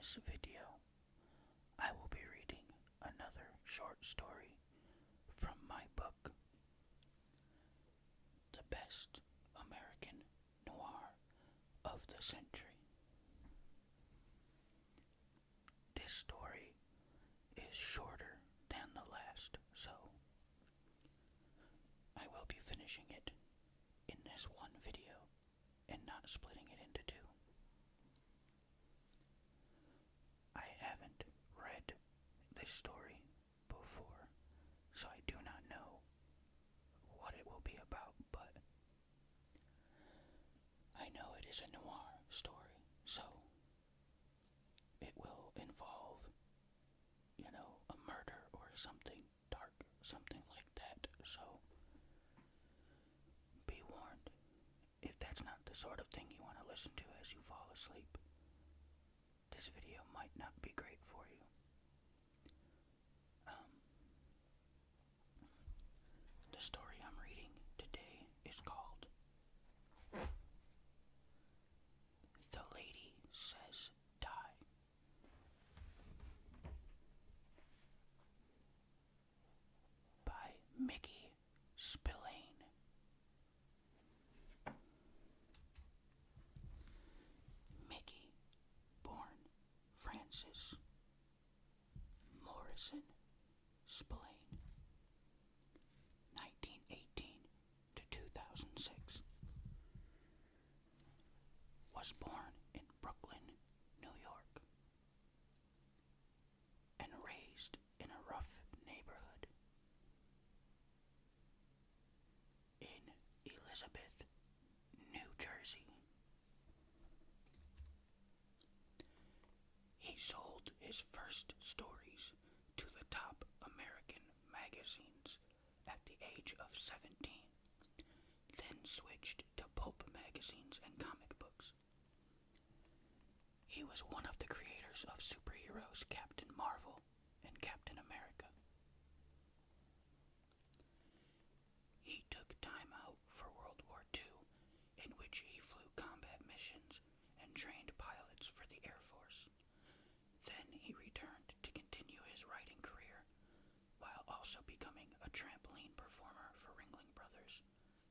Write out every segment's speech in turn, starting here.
this video, I will be reading another short story from my book, The Best American Noir of the Century. This story is shorter than the last, so I will be finishing it in this one video and not splitting it into two. I haven't read this story before, so I do not know what it will be about, but I know it is a noir story, so it will involve, a murder or something dark, something like that, so be warned. If that's not the sort of thing you want to listen to as you fall asleep, this video might not be great for you. The story I'm reading today is called The Lady Says Die. By Mickey Spillane. Mickey, born Francis Morrison Spillane, 1918 to 2006, was born in Brooklyn, New York, and raised in a rough neighborhood in Elizabeth, New Jersey. He sold his first stories to the top American magazines at the age of 17, then switched to pulp magazines and comic books. He was one of the creators of superheroes Captain Marvel and Captain America. He took time out for World War II, in which he flew combat missions and trained pilots for the Air Force. Then he returned to continue his writing career, while also becoming a trampoline performer for Ringling Brothers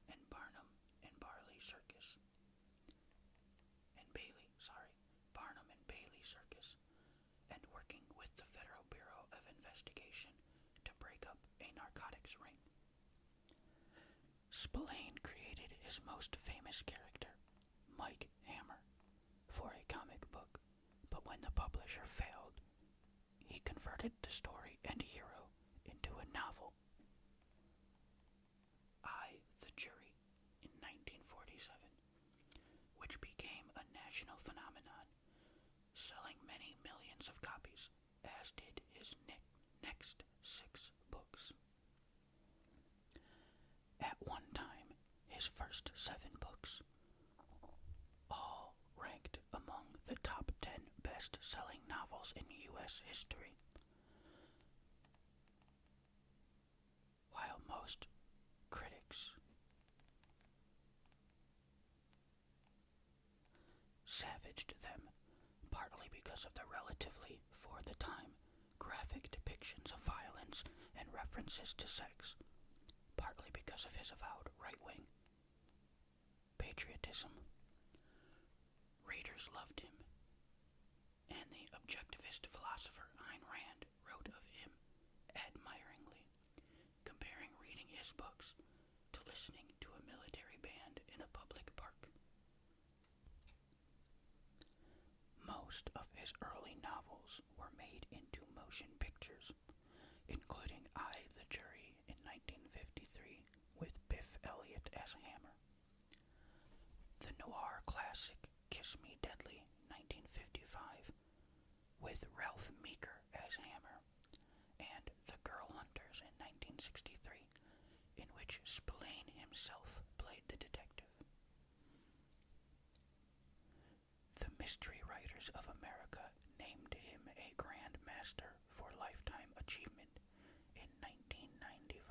and Barnum and Bailey Circus, and working with the Federal Bureau of Investigation to break up a narcotics ring. Spillane created his most famous character, Mike Hammer, for a comic book, but when the publisher failed, he converted the story and hero into a novel, I, the Jury, in 1947, which became a national phenomenon, selling many millions of copies, as did his next 6 books. At one time, his first 7 books, all ranked among the top 10 best-selling novels in U.S. history, while most critics savaged them, partly because of the relatively, for the time, graphic depictions of violence and references to sex, partly because of his avowed right-wing patriotism. Readers loved him, and the objectivist philosopher Ayn Rand wrote of him admiringly, comparing reading his books to listening to a military band in a public park. Most of his early novels were made into motion pictures, including I, the Jury in 1953 with Biff Elliott as Hammer, the noir classic Kiss Me Deadly 1955 with Ralph Meeker as Hammer, and The Girl Hunters in 1963, in which Spillane himself played the detective. The Mystery Writers of America named him a Grand Master for Lifetime Achievement in 1995.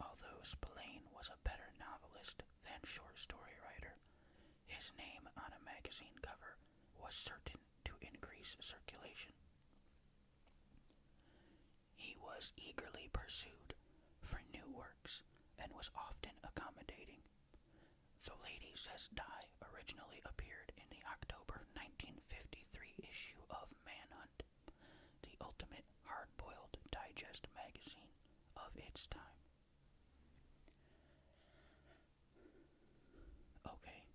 Although Spillane was a better novelist than short story writer, his name on a magazine cover was certain to increase circulation. He was eagerly pursued for new works and was often accommodating. The Lady Says Die originally appeared in the October 1953 issue of Manhunt, the ultimate hard-boiled digest magazine of its time. Okay,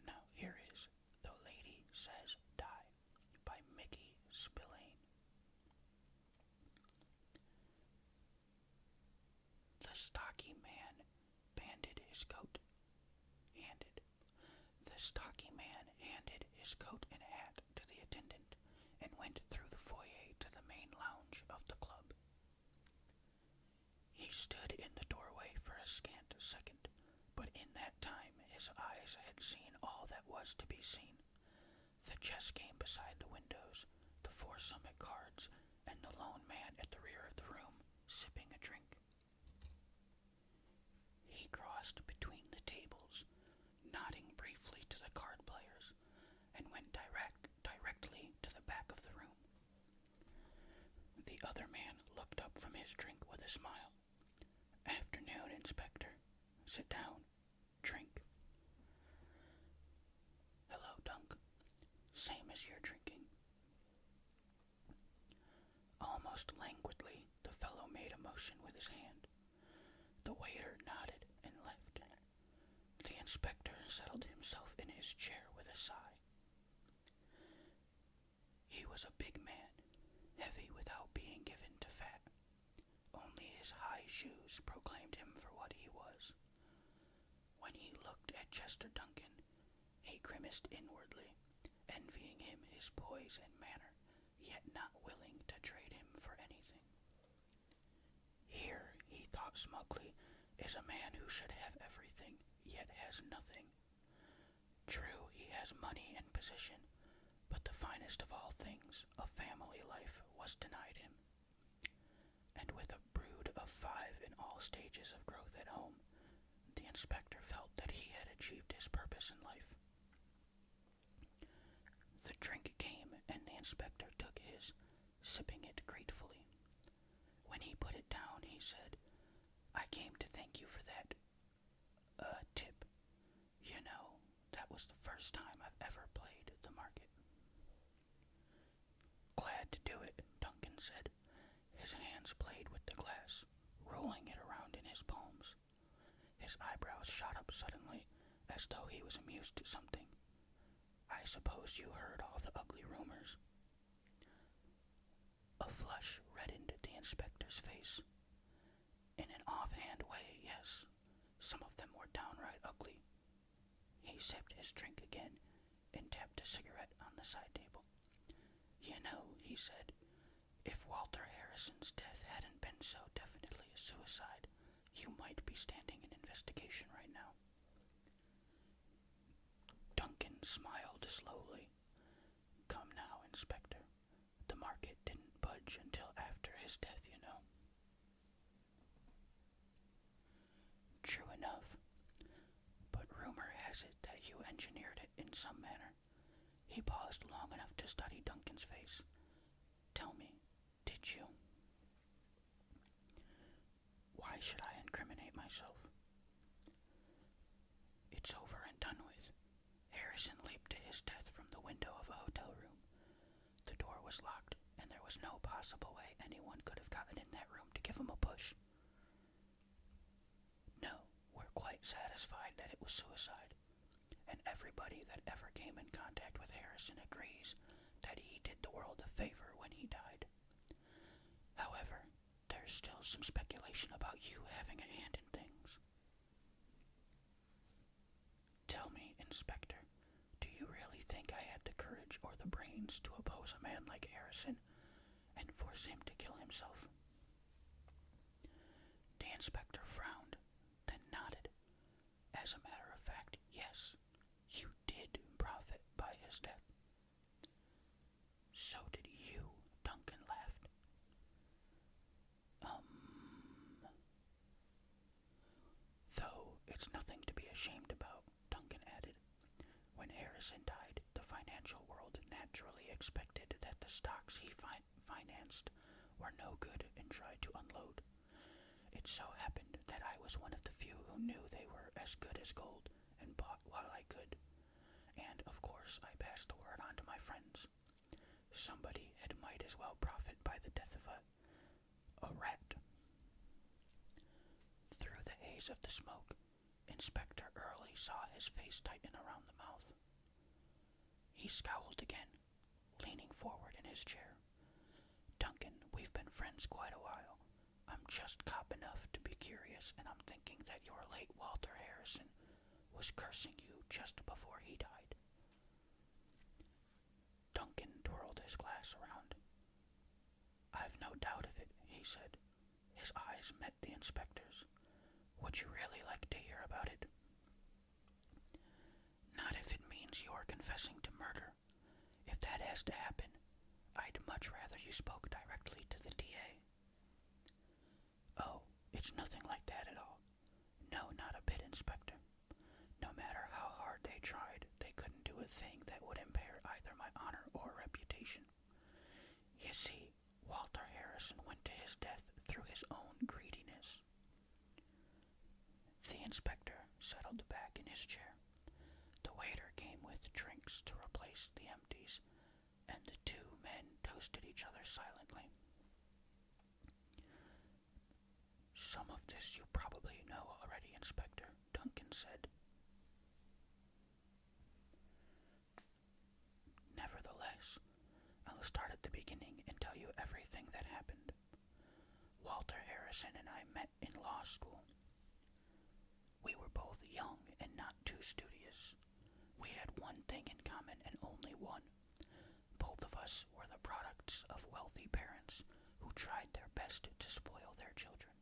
now here is The Lady Says Die by Mickey Spillane. The stocky man banded his coat. The stocky man handed his coat and hat to the attendant and went through the foyer to the main lounge of the club. He stood in the doorway for a scant second, but in that time his eyes had seen all that was to be seen. The chess game beside the windows, the foursome at cards, and the lone man at the rear of the room, sipping a drink. He crossed between the tables, nodding briefly to the card players, and went directly to the back of the room. The other man looked up from his drink with a smile. "Afternoon, Inspector. Sit down. Drink." "Hello, Dunk. Same as you're drinking." Almost languidly, the fellow made a motion with his hand. The waiter nodded and left. The inspector settled himself in his chair with a sigh. He was a big man, heavy without being given to fat. Only his high shoes proclaimed him for what he was. When he looked at Chester Duncan, he grimaced inwardly, envying him his poise and manner, yet not willing to trade him for anything. Here, he thought smugly, is a man who should have everything, yet has nothing. True, he has money and position, but the finest of all things, a family life, was denied him. And with a brood of 5 in all stages of growth at home, the inspector felt that he had achieved his purpose in life. The drink came, and the inspector took his, sipping it gratefully. When he put it down, he said, "I came to thank you for that, tip. You know, that was the first time I've ever played the market." "Glad to do it," Duncan said. His hands played with the glass, rolling it around in his palms. His eyebrows shot up suddenly, as though he was amused at something. "I suppose you heard all the ugly rumors?" A flush reddened the inspector's face. In an offhand way, yes. Some of them were downright ugly. He sipped his drink again and tapped a cigarette on the side table. "You know," he said, "if Walter Harrison's death hadn't been so definitely a suicide, you might be standing an investigation right now." Duncan smiled slowly. "Come now, Inspector. The market didn't budge until after his death, you know." "True enough. But rumor has it that you engineered it in some manner." He paused long enough to study Duncan's face. "Tell me, did you?" "Why should I incriminate myself?" "It's over and done with. Harrison leaped to his death from the window of a hotel room. The door was locked, and there was no possible way anyone could have gotten in that room to give him a push. No, we're quite satisfied that it was suicide, and everybody that ever came in contact with Harrison agrees that he did the world a favor when he died. However, there's still some speculation about you having a hand in things." "Tell me, Inspector, do you really think I had the courage or the brains to oppose a man like Harrison and force him to kill himself?" The inspector frowned, then nodded. "As a matter of fact, yes, you did profit by his death." "So did you," Duncan laughed. Though it's nothing to be ashamed about," Duncan added. "When Harrison died, the financial world naturally expected that the stocks he financed were no good and tried to unload. It so happened that I was one of the few who knew they were as good as gold and bought while I could. And, of course, I passed the word on to my friends. Somebody had might as well profit by the death of a rat. Through the haze of the smoke, Inspector Early saw his face tighten around the mouth. He scowled again, leaning forward in his chair. Duncan, we've been friends quite a while. I'm just cop enough to be curious, and I'm thinking that your late Walter Harrison was cursing you just before he died. Duncan twirled his glass around. I've no doubt of it, he said. His eyes met the inspector's. Would you really like to hear about it? Not if it means you're confessing to murder. If that has to happen, I'd much rather you spoke directly to the DA. Oh, it's nothing like that at all. No, not a bit, Inspector. No matter how hard they tried, they couldn't do a thing that would impair either my honor or reputation. You see, Walter Harrison went to his death through his own greediness. The inspector settled back in his chair. The waiter came with drinks to replace the empties, and the two men toasted each other silently. Some of this you probably know already, Inspector, Duncan said. Nevertheless, I'll start at the beginning and tell you everything that happened. Walter Harrison and I met in law school. We were both young and not too studious. We had one thing in common and only one. Both of us were the products of wealthy parents who tried their best to spoil their children.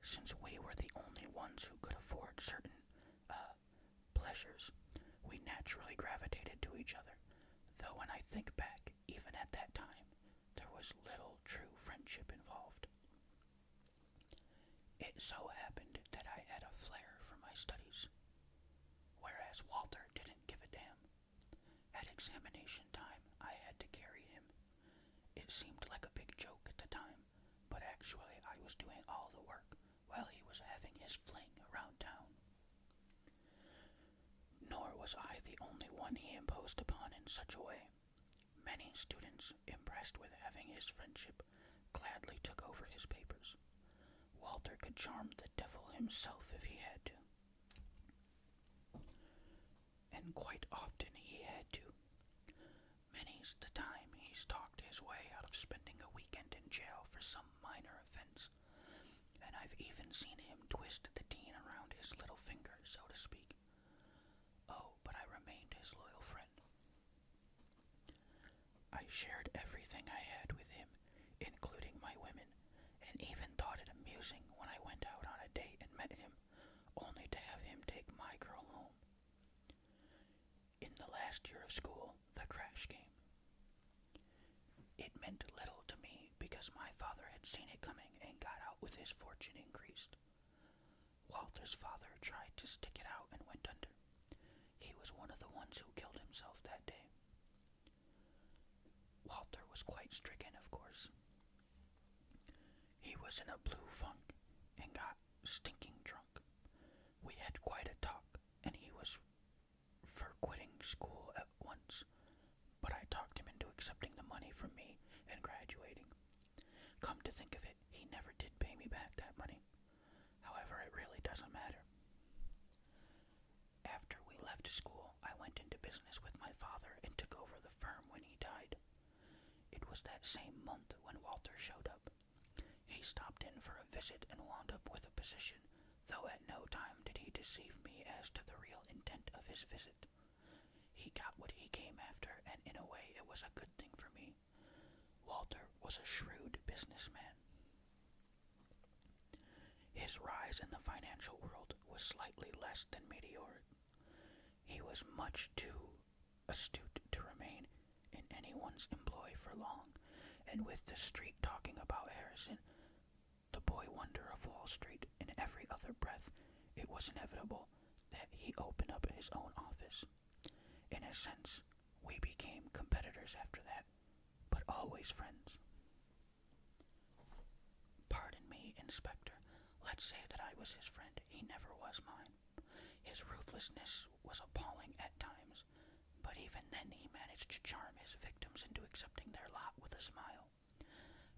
Since we were the only ones who could afford certain, pleasures, we naturally gravitated to each other, though when I think back, even at that time, there was little true friendship involved. It so happened that I had a flair for my studies, whereas Walter didn't give a damn. At examination time, I had to carry him. It seemed like a big joke at the time, but actually I was doing all the work while he was having his fling around town. Nor was I the only one he imposed upon in such a way. Many students, impressed with having his friendship, gladly took over his papers. Walter could charm the devil himself if he had to. And quite often he had to. Many's the time he's talked his way out of spending a weekend in jail for some minor offense, and I've even seen him twist the dean around his little finger, so to speak. Oh, but I remained his loyal friend. I shared everything I had with him, including my women, and even thought it amusing when I went out on a date and met him, only to have him take my girl home. In the last year of school, the crash came. It meant little to me because my father had seen it coming and got out with his fortune increased. Walter's father tried to stick it out and went under. He was one of the ones who killed himself that day. Walter was quite stricken, of course. He was in a blue funk and got stinking drunk. We had quite a talk, and he was for quitting school at once, but I talked him into accepting the money from me and graduating. Come to think of it, he never did pay me back that money. However, it really doesn't matter. After we left school, I went into business with my father and took over the firm when he died. It was that same month when Walter showed up. He stopped in for a visit and wound up with a position, though at no time did he deceive me as to the real intent of his visit. He got what he came after, and in a way it was a good thing for me. Walter was a shrewd businessman. His rise in the financial world was slightly less than meteoric. He was much too astute to remain in anyone's employ for long, and with the street talking about Harrison, the boy wonder of Wall Street, in every other breath, it was inevitable that he open up his own office. In a sense, We became competitors after that, but always friends. Pardon me, Inspector. Let's say that I was his friend. He never was mine. His ruthlessness was appalling at times, but even then he managed to charm his victims into accepting their lot with a smile.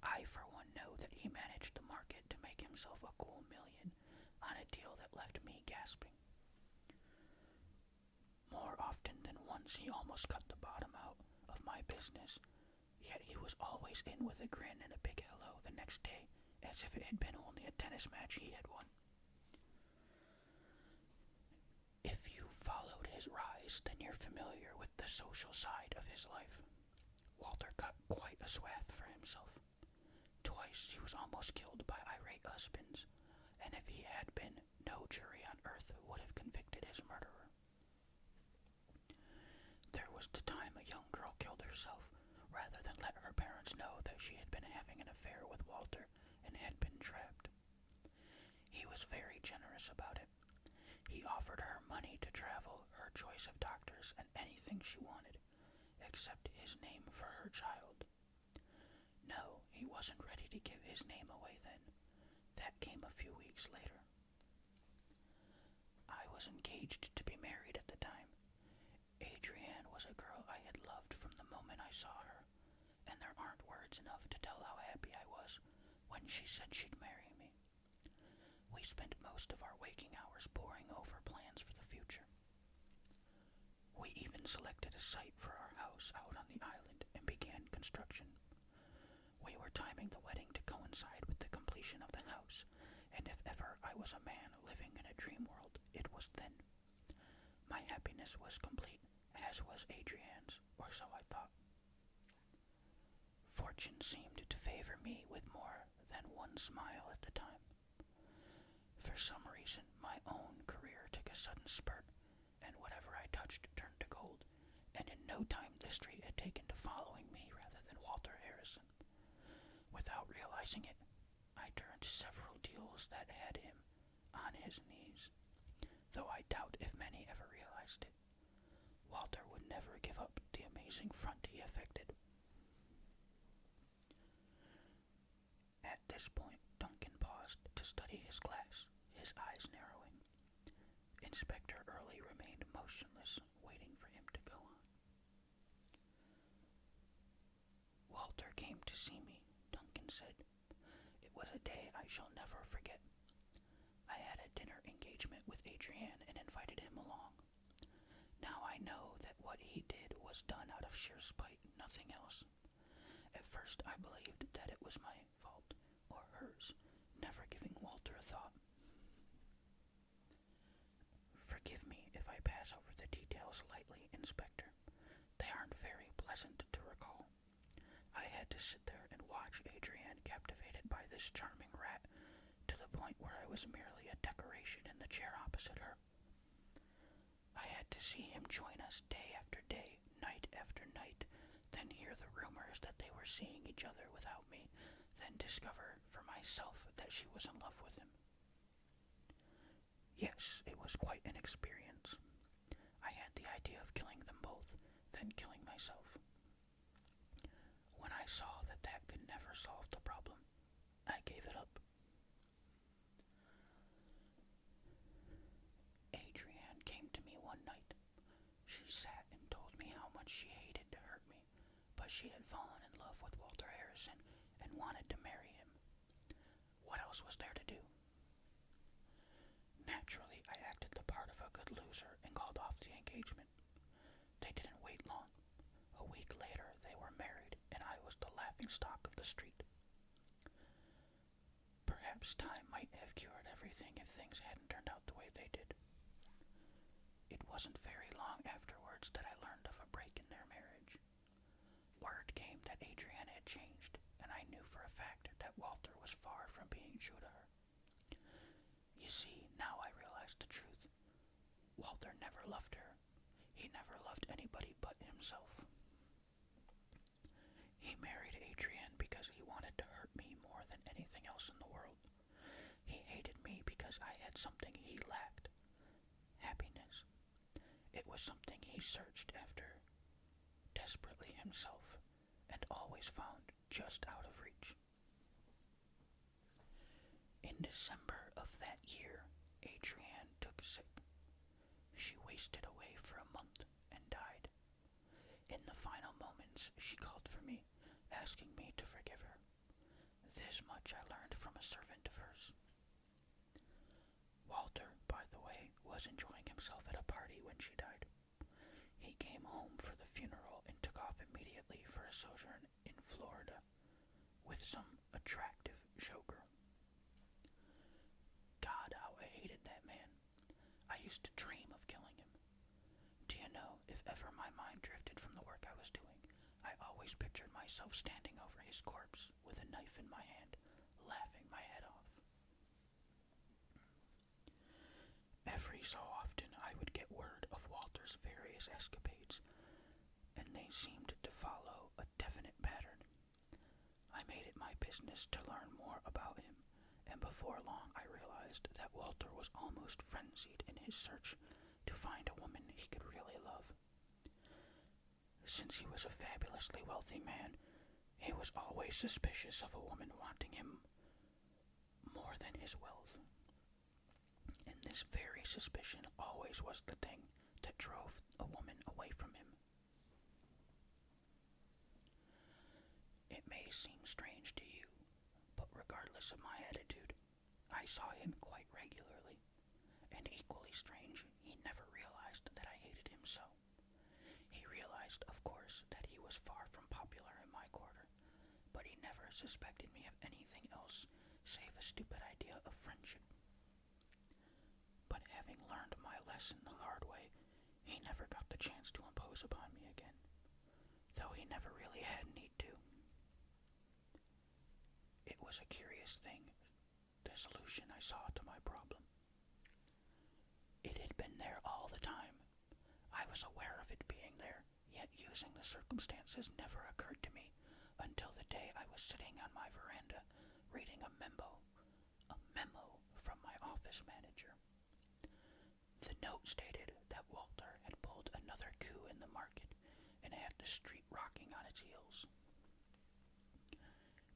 I, for one, know that he managed to market to make himself a cool million on a deal that left me gasping. More often than once he almost cut the bottom out of my business, yet he was always in with a grin and a big hello the next day, as if it had been only a tennis match he had won. If you followed his rise, then you're familiar with the social side of his life. Walter cut quite a swath for himself. Twice he was almost killed by irate husbands, and if he had been, no jury on earth would have convicted his murderer. There was the time a young girl killed herself rather than let her parents know that she had been having an affair with Walter and had been trapped. He was very generous about it. He offered her money to travel, her choice of doctors, and anything she wanted, except his name for her child. No, he wasn't ready to give his name away then. That came a few weeks later. I was engaged to be married at the time. Adrienne was a girl I had loved from the moment I saw her, and there aren't words enough to tell how happy I was when she said she'd marry me. We spent most of our waking hours poring over plans for the future. We even selected a site for our house out on the island and began construction. We were timing the wedding to coincide with the completion of the house, and if ever I was a man living in a dream world, it was then. My happiness was complete, as was Adrienne's, or so I thought. Fortune seemed to favor me with more than one smile at the time. For some reason, my own career took a sudden spurt, and whatever I touched turned to gold, and in no time the street had taken to following me rather than Walter Harrison. Without realizing it, I turned several deals that had him on his knees, though I doubt if many ever realized it. Walter would never give up the amazing front he affected. At this point, Duncan paused to study his glass, his eyes narrowing. Inspector Early remained motionless, waiting for him to go on. Walter came to see me, Duncan said. It was a day I shall never forget. I had a dinner engagement with Adrienne and invited him along. Now I know that what he did was done out of sheer spite, nothing else. At first I believed that it was my fault, or hers, never giving Walter a thought. Forgive me if I pass over the details lightly, Inspector. They aren't very pleasant to recall. I had to sit there and watch Adrienne captivated by this charming rat, to the point where I was merely a decoration in the chair opposite her. I had to see him join us day after day, night after night, then hear the rumors that they were seeing each other without me, then discover for myself that she was in love with him. Yes, it was quite an experience. I had the idea of killing them both, then killing myself. When I saw that that could never solve the problem, I gave it up. Adrienne came to me one night. She sat and told me how much she hated to hurt me, but she had fallen in love with Walter Harrison and wanted to marry him. What else was there to do? Naturally, I acted the part of a good loser and called off the engagement. They didn't wait long. A week later, they were married, and I was the laughingstock of the street. Perhaps time might have cured everything if things hadn't turned out the way they did. It wasn't very long afterwards that I learned of a break in their marriage. Word came that Adrienne had changed, and I knew for a fact that Walter was far from being true to her. You see, now I realized the truth. Walter never loved her. He never loved anybody but himself. He married Adrienne because he wanted to hurt me more than anything else in the world. He hated me because I had something he lacked. Happiness. It was something he searched after desperately himself, and always found just out of reach. In December of that year, Adrienne took sick. She wasted away for a month and died. In the final moments, she called for me, asking me to forgive her. This much I learned from a servant of hers. Walter, by the way, was enjoying himself at a party when she died. He came home for the funeral and took off immediately for a sojourn in Florida with some attractive showgirl. God, how I hated that man. I used to dream of killing him. Do you know, if ever my mind drifted from the work I was doing, I always pictured myself standing over his corpse with a knife in my hand, laughing my head off. Every so often I would get word of Walter's various escapades, and they seemed to follow a definite pattern. I made it my business to learn more about him, and before long I realized that Walter was almost frenzied in his search to find a woman he could really love. Since he was a fabulously wealthy man, he was always suspicious of a woman wanting him more than his wealth. And this very suspicion always was the thing that drove a woman away from him. It may seem strange to you, but regardless of my attitude, I saw him quite regularly, and equally strange, he never realized that I hated him so. He realized, of course, that he was far from popular in my quarter, but he never suspected me of anything else save a stupid idea of friendship. But having learned my lesson the hard way, he never got the chance to impose upon me again, though he never really had need to. It was a curious thing, the solution I saw to my problem. It had been there all the time. I was aware of it being there, yet using the circumstances never occurred to me until the day I was sitting on my veranda reading a memo from my office manager. The note stated that Walter had pulled another coup in the market and had the street rocking on its heels.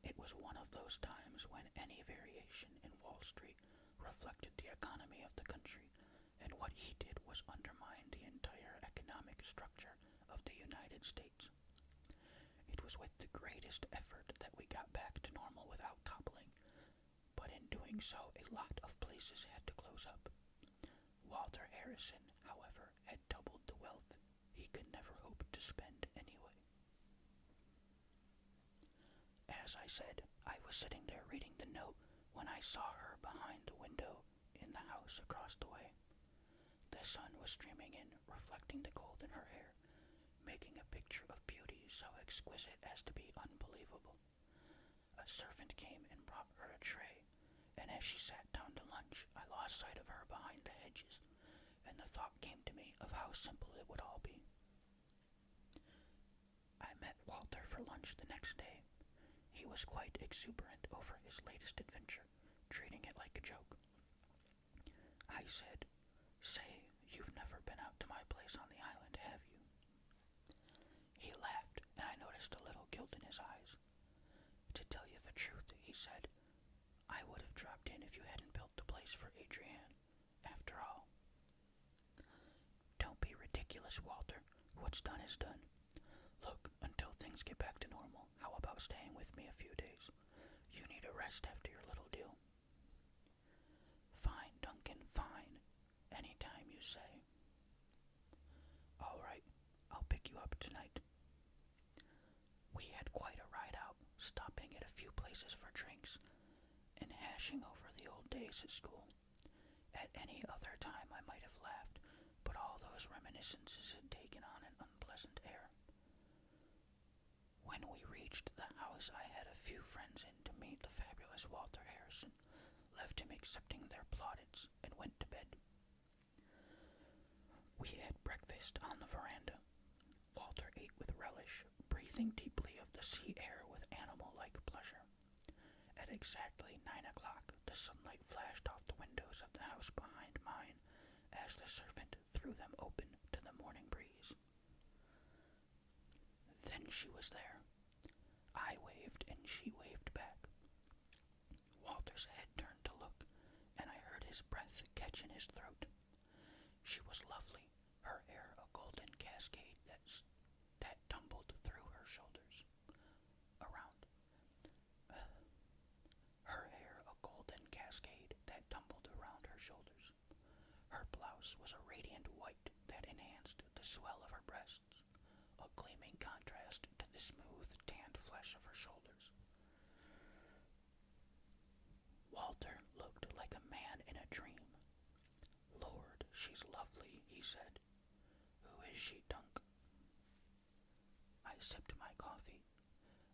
It was one of those times when any variation in Wall Street reflected the economy of the country, and what he did was undermine the entire economic structure of the United States. It was with the greatest effort that we got back to normal without toppling, but in doing so, a lot of places had to close up. Walter Harrison, however, had doubled the wealth he could never hope to spend anyway. As I said, I was sitting there reading the note when I saw her behind the window in the house across the way. The sun was streaming in, reflecting the gold in her hair, making a picture of beauty so exquisite as to be unbelievable. A servant came and brought her a tray, and as she sat down to lunch, I lost sight of her behind the hedges, and the thought came to me of how simple it would all be. I met Walter for lunch the next day. He was quite exuberant over his latest adventure, treating it like a joke. I said, "Say, you've never been out to my place on the island, have you?" He laughed, and I noticed a little guilt in his eyes. "To tell you the truth," he said, "I would have dropped in if you hadn't built the place for Adrienne. After all." "Don't be ridiculous, Walter. What's done is done. Look, until things get back to normal, how about staying with me a few days? You need a rest after your little deal." "Fine, Duncan, fine. Anytime you say." "All right, I'll pick you up tonight." We had quite a ride out, stopping at a few places for drinks and hashing over the old days at school. At any other time I might have laughed, but all those reminiscences had taken on an unpleasant air. When we reached the house, I had a few friends in to meet the fabulous Walter Harrison, left him accepting their plaudits, and went to bed. We had breakfast on the veranda. Walter ate with relish, breathing deeply of the sea air with animal-like pleasure. At exactly 9 o'clock, the sunlight flashed off the windows of the house behind mine as the servant threw them open to the morning breeze. she was there. I waved and she waved back. Walter's head turned to look, and I heard his breath catch in his throat. She was lovely, her hair a golden cascade that tumbled through her shoulders. Around. Her hair a golden cascade that tumbled around her shoulders. Her blouse was a radiant white that enhanced the swell of her breasts, a gleaming contrast to the smooth, tanned flesh of her shoulders. Walter looked like a man in a dream. "Lord, she's lovely," he said. "Who is she, Dunk?" I sipped my coffee.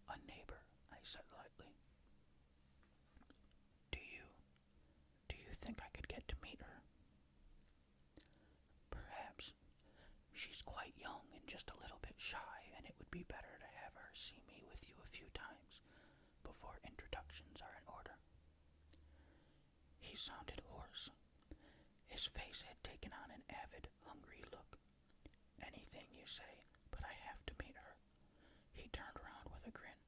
"A neighbor," I said lightly. Do you think I could get to meet her?" "Perhaps. She's quite young and just a little bit shy, and it would be better to have her see me with you a few times before introductions are in order." He sounded hoarse. His face had taken on an avid, hungry look. "Anything you say, but I have to meet her." He turned around with a grin.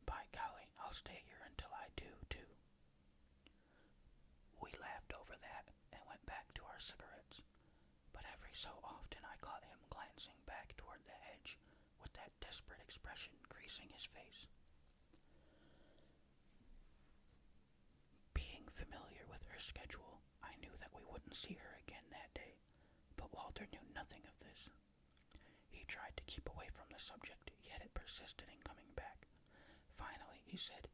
"By golly, I'll stay here until I do, too." We laughed over that and went back to our cigarettes, but every so often I caught him glancing back toward the hedge with that desperate expression creasing his face. Being familiar with her schedule, I knew that we wouldn't see her again that day, but Walter knew nothing of this. He tried to keep away from the subject, yet it persisted in coming back. Finally, he said,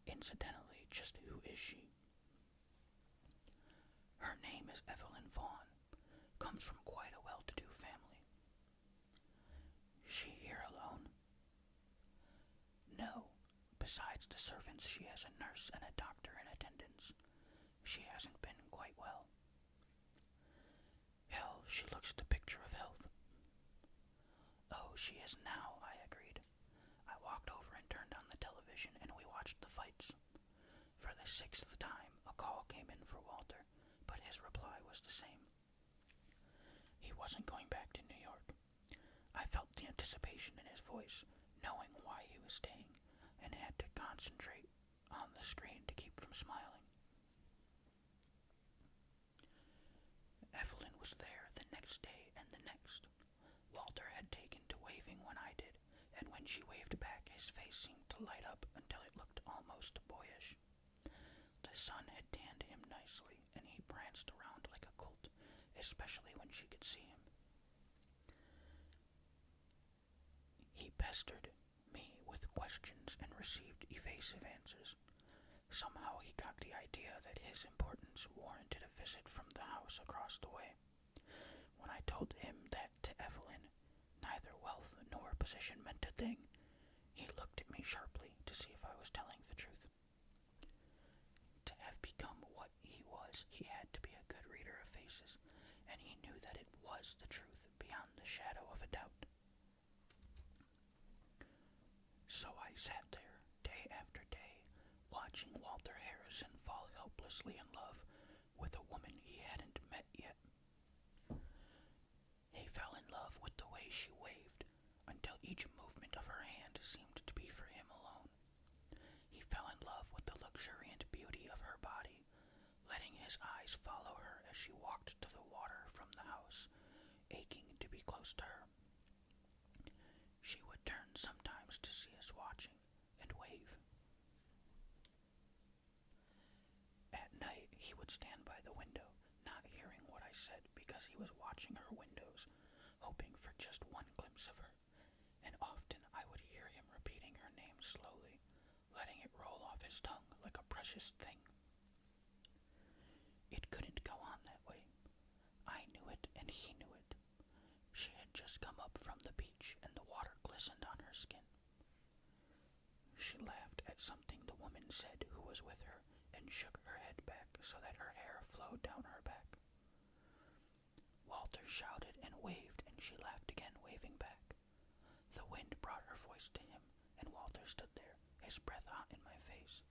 "Incidentally, just who is she?" "Her name is Evelyn Vaughn. Comes from quite a well-to-do family." "She here alone?" "No. Besides the servants, she has a nurse and a doctor in attendance. She hasn't been quite well." "Hell, she looks the picture of health." "Oh, she is now," I agreed. I walked over and turned on the television, and we watched the fights. For the 6th time, a call came in for Walter, but his reply was the same. He wasn't going back to New York. I felt the anticipation in his voice, knowing why he was staying, and had to concentrate on the screen to keep from smiling. Evelyn was there the next day and the next. Walter had taken to waving when I did, and when she waved back, his face seemed to light up until it looked almost boyish. The sun had tanned him nicely, and he pranced around like a colt, especially when she could see him. He pestered me with questions and received evasive answers. Somehow he got the idea that his importance warranted a visit from the house across the way. When I told him that to Evelyn neither wealth nor position meant a thing, he looked at me sharply to see if I was telling the truth. To have become what he was, he had to be a good reader of faces, and he knew that it was the truth beyond the shadow of a doubt. So I sat there, day after day, watching Walter Harrison fall helplessly in love with a woman he hadn't met yet. He fell in love with the way she waved, until each movement of her hand seemed to be for him alone. He fell in love with the luxuriant beauty of her body, letting his eyes follow her as she walked to the water from the house, aching to be close to her. She would turn sometimes to see us watching and wave. At night, he would stand by the window, not hearing what I said because he was watching her windows, hoping for just one glimpse of her, and often I would hear him repeating her name slowly, letting it roll off his tongue like a precious thing. It couldn't go on that way. I knew it, and he knew it. She had just come up from the beach, and the water glistened on her skin. She laughed at something the woman said who was with her, and shook her head back so that her hair flowed down her back. Walter shouted and waved, and she laughed again, waving back. The wind brought her voice to him, and Walter stood there, his breath hot in my face.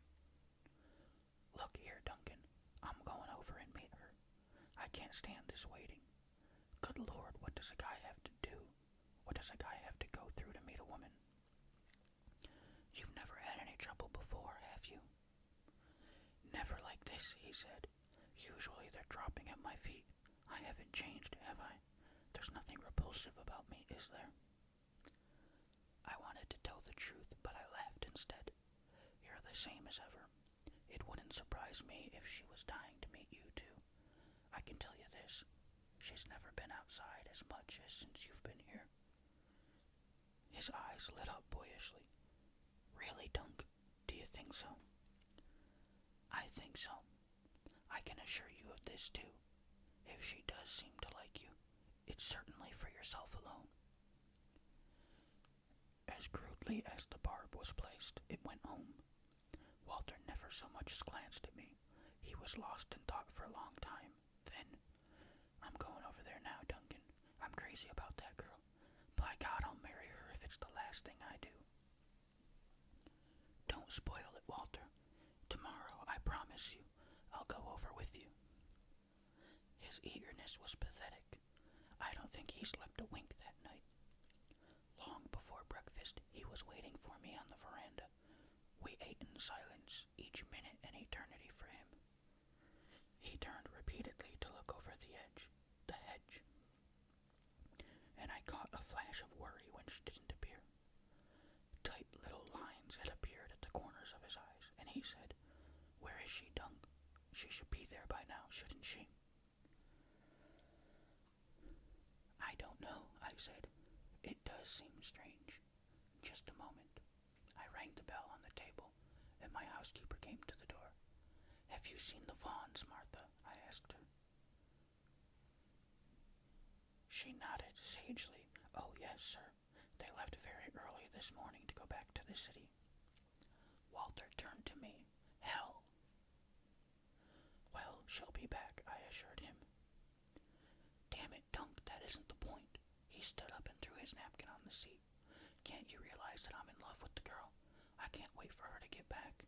"Look here, Duncan. I'm going over and meet her. I can't stand this waiting. Good Lord, what does a guy have to do? What does a guy have to go through to meet a woman?" Never like this, he said. Usually they're dropping at my feet. I haven't changed, have I? There's nothing repulsive about me, is there? I wanted to tell the truth, but I laughed instead. You're the same as ever. It wouldn't surprise me if she was dying to meet you, too. I can tell you this. She's never been outside as much as since you've been here. His eyes lit up boyishly. Really, Dunk? Do you think so? I think so. I can assure you of this, too. If she does seem to like you, it's certainly for yourself alone. As crudely as the barb was placed, it went home. Walter never so much as glanced at me. He was lost in thought for a long time. Then, I'm going over there now, Duncan. I'm crazy about that girl. By God, I'll marry her if it's the last thing I do. Don't spoil it, Walter. Tomorrow, I promise you, I'll go over with you. His eagerness was pathetic. I don't think he slept a wink that night. Long before breakfast, he was waiting for me on the veranda. We ate in silence, each minute an eternity for him. He turned repeatedly to look over the hedge, and I caught a flash of worry when she didn't appear. Tight little lines had appeared at the corners of his eyes, and he said, "Where is she, Dunk? She should be there by now, shouldn't she?" I don't know, I said. It does seem strange. Just a moment. I rang the bell on the table, and my housekeeper came to the door. Have you seen the Vaughns, Martha? I asked her. She nodded sagely. Oh, yes, sir. They left very early this morning to go back to the city. Walter turned to me. Hell. Well, she'll be back, I assured him. Damn it, Dunk, that isn't the point. He stood up and threw his napkin on the seat. Can't you realize that I'm in love with the girl? I can't wait for her to get back.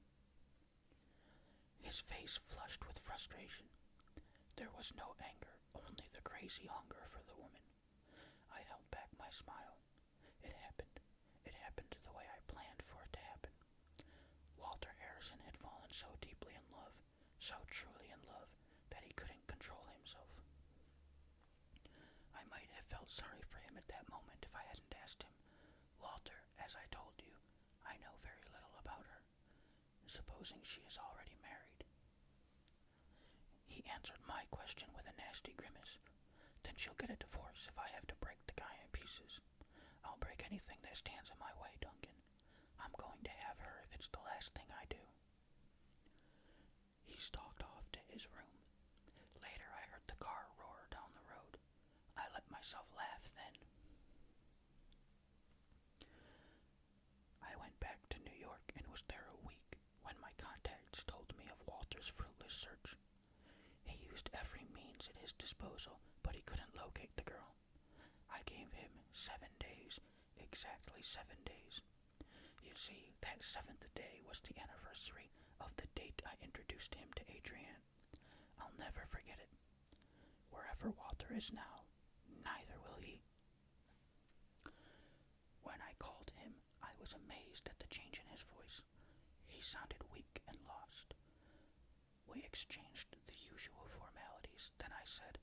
His face flushed with frustration. There was no anger, only the crazy hunger for the woman. I held back my smile. It happened. It happened the way I planned for it to happen. Walter Harrison had fallen so deeply in love, so truly in love, that he couldn't control himself. I might have felt sorry for him at that moment if I hadn't asked him, Walter, as I told you, I know very little about her. Supposing she is already married? He answered my question with a nasty grimace. Then she'll get a divorce if I have to break the guy in pieces. I'll break anything that stands in my way, Duncan. I'm going to have her if it's the last thing I do. He stalked off to his room. Later I heard the car roar down the road. I let myself laugh then. I went back to New York and was there a week when my contacts told me of Walter's fruitless search. He used every means at his disposal, but he couldn't locate the girl. I gave him 7 days, exactly 7 days. You see, that 7th day was the anniversary of the date I introduced him to Adrienne. I'll never forget it. Wherever Walter is now, neither will he. When I called him, I was amazed at the change in his voice. He sounded weak and lost. We exchanged the usual formalities. Then I said,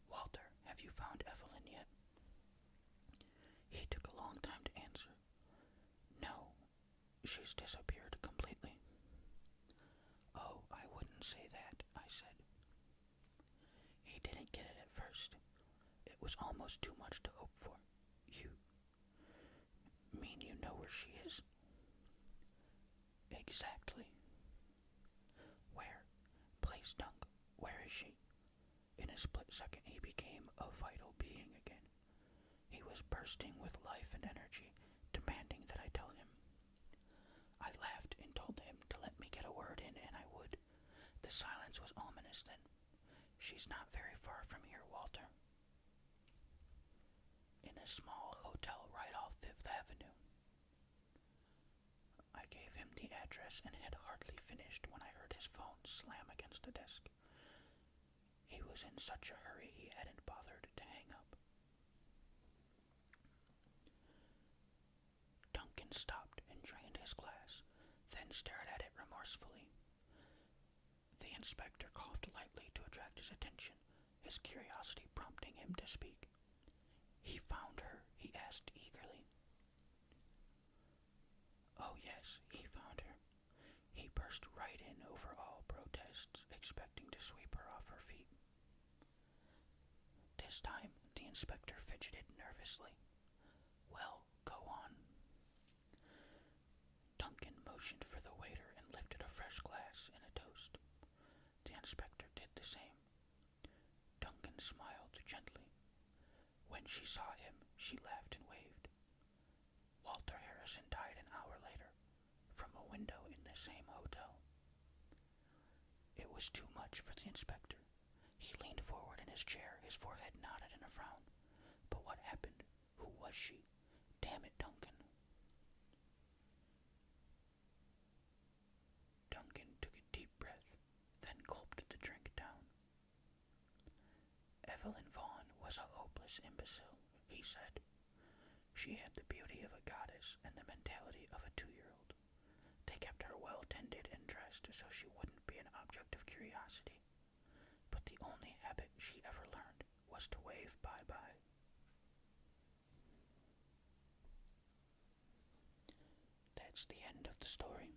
Walter, have you found Evelyn yet? He took a long time to answer. No, she's disappeared completely. Oh, I wouldn't say that, I said. He didn't get it at first. It was almost too much to hope for. You mean you know where she is? Exactly. Where? Please, Dunk, where is she? In a split second he became a vital being again. He was bursting with life and energy, demanding that I tell him. I laughed and told him to let me get a word in, and I would. The silence was ominous then. She's not very far from here, Walter. In a small hotel right off Fifth Avenue. I gave him the address and had hardly finished when I heard his phone slam against the desk. He was in such a hurry he hadn't bothered to hang up. Duncan stopped and drained his glass, then stared at it remorsefully. inspector coughed lightly to attract his attention, his curiosity prompting him to speak. "He found her?" he asked eagerly. "Oh yes, he found her. He burst right in over all protests, expecting to sweep her off her feet." This time, the inspector fidgeted nervously. "Well, go on." Duncan motioned for the waiter and lifted a fresh glass and a toast. The inspector did the same. Duncan smiled gently. When she saw him, she laughed and waved. Walter Harrison died an hour later, from a window in the same hotel. It was too much for the inspector. He leaned forward in his chair, his forehead knotted in a frown. But what happened? Who was she? Damn it, Duncan. Duncan took a deep breath, then gulped the drink down. Evelyn Vaughn was a hopeless imbecile, he said. She had the beauty of a goddess and the mentality of a 2-year-old. They kept her well tended and dressed so she wouldn't be an object of curiosity. But the only habit she ever learned was to wave bye-bye. That's the end of the story.